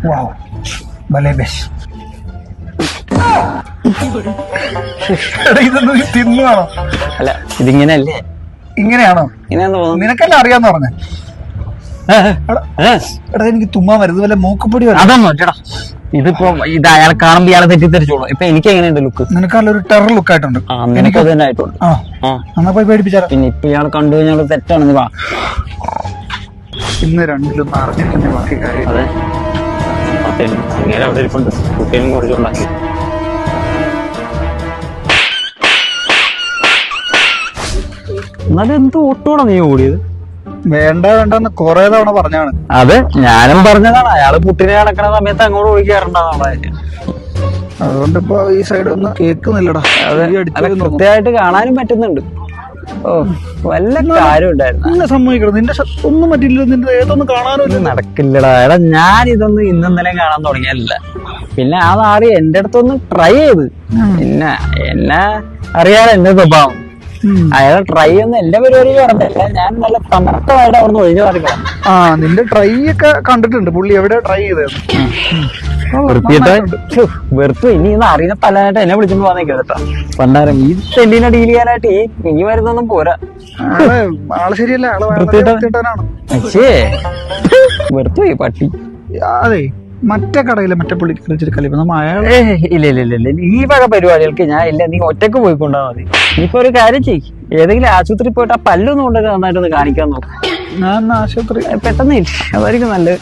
വാവ് ഭലേ best. ഇതൊന്നും നീ തിന്നുവാണോ? അല്ല ഇതിങ്ങനെയല്ലേ? ഇങ്ങനെയാണോ? ഇങ്ങനെയാന്ന് തോന്നുന്നു. നിനക്കെല്ലാം അറിയാന്ന് പറഞ്ഞേ. എടാ എനിക്ക് തുമ്മാൻ വരുന്നത് വല്ല മൂക്കുപൊടി വരും. അതൊന്നും ചേട്ടാ, ഇതിപ്പോ ഇത് അയാളെ കാണുമ്പോ ഇയാളെ തെറ്റിദ്ധരിച്ചോളൂ. ഇപ്പൊ എനിക്ക് എങ്ങനെയുണ്ട് ലുക്ക്? നിനക്കല്ലൊരു ടെറർ ലുക്ക് ആയിട്ടുണ്ട്. എനിക്ക് അത് തന്നെ ആയിട്ടുണ്ട്. എന്നാ പോയി പേടിപ്പിച്ചാലോ? പിന്നെ ഇപ്പൊ ഇയാളെ കണ്ടു കഴിഞ്ഞാൽ തെറ്റാണെന്ന് വാ. ഇന്ന് രണ്ടിലൊന്നും അറിഞ്ഞിട്ട് ബാക്കി കാര്യം. അതെ, അങ്ങനെ അവിടെ ഇരിപ്പുണ്ട്. കുട്ടിയും കുറച്ചുണ്ടാക്കി. എന്നാലും എന്ത് ഓട്ടോടാ നീ ഓടിയത്? വേണ്ട വേണ്ടെന്ന് കൊറേ തവണ പറഞ്ഞാണ്. അതെ, ഞാനും പറഞ്ഞതാണ്. അയാള് പുട്ടിനെ നടക്കണ സമയത്ത് അങ്ങോട്ട് ഒഴിക്കാറുണ്ടാവുള്ള. അതുകൊണ്ട് ഇപ്പൊ ഈ സൈഡ് ഒന്നും കേൾക്കുന്നില്ലടാ. കൃത്യമായിട്ട് കാണാനും പറ്റുന്നുണ്ട്. ഓ, വല്ല കാര്യം ഉണ്ടായിരുന്നു. സമ്മതിക്കണം, നിന്റെ ഒന്നും പറ്റില്ല. നിന്റെ ഏതൊന്നും കാണാനും നടക്കില്ലടാ. എടാ ഞാൻ ഇതൊന്നും ഇന്നലെ കാണാൻ തുടങ്ങിയല്ല. പിന്നെ ആ നാട് എന്റെ അടുത്തൊന്ന് ട്രൈ ചെയ്ത്. പിന്നെ എന്നെ അറിയാതെ എന്റെ സ്വഭാവം. അയാളെ ട്രൈ ഒന്നും എന്റെ പരിപാടി പറഞ്ഞല്ല. ഞാൻ നല്ല സമർത്ഥമായിട്ട് അവിടുന്ന് ഒഴിഞ്ഞു മാറിക്കണം. നിന്റെ ട്രൈ ഒക്കെ കണ്ടിട്ടുണ്ട്. പുള്ളി എവിടെ ട്രൈ ചെയ്തത്? വെറുത്തു. ഇനി ഇന്ന് അറിയുന്ന പലതായിട്ട് എന്നെ വിളിച്ചോണ്ട് പോകാൻ കേട്ടോ. പണ്ടാരം ഈ തെല്ലിനെ ഡീൽ ചെയ്യാനായിട്ട് ഈ വരുന്നൊന്നും പോരാ. ആള് ശരിയല്ല. പക്ഷേ വെറുത്തു ഈ പട്ടി. അതെ, മറ്റേ കടയിലെ മറ്റേ പുള്ളിക്ക് കളി ഇല്ല ഇല്ല ഇല്ല ഇല്ല, ഈ വക പരിപാടികൾക്ക് ഞാൻ ഇല്ല. നീ ഒറ്റക്ക് പോയിക്കൊണ്ടാ മതി. ഇനിയിപ്പോ ഒരു കാര്യം ചെയ്യ്, ഏതെങ്കിലും ആശുപത്രി പോയിട്ട് ആ പല്ലൊന്നും കൊണ്ടൊക്കെ നന്നായിട്ടൊന്ന് കാണിക്കാൻ നോക്കും. ഞാൻ ആശുപത്രി പെട്ടെന്ന് അതായിരിക്കും നല്ലത്.